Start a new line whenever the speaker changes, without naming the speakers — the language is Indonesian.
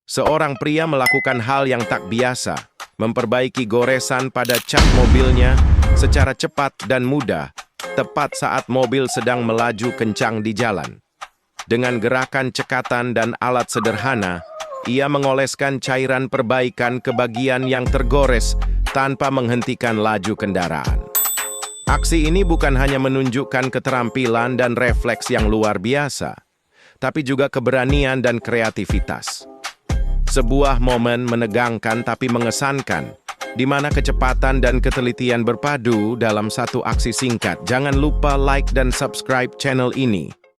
Seorang pria melakukan hal yang tak biasa, memperbaiki goresan pada cat mobilnya secara cepat dan mudah, tepat saat mobil sedang melaju kencang di jalan. Dengan gerakan cekatan dan alat sederhana, ia mengoleskan cairan perbaikan ke bagian yang tergores tanpa menghentikan laju kendaraan. Aksi ini bukan hanya menunjukkan keterampilan dan refleks yang luar biasa, tapi juga keberanian dan kreativitas. Sebuah momen menegangkan tapi mengesankan, di mana kecepatan dan ketelitian berpadu dalam satu aksi singkat. Jangan lupa like dan subscribe channel ini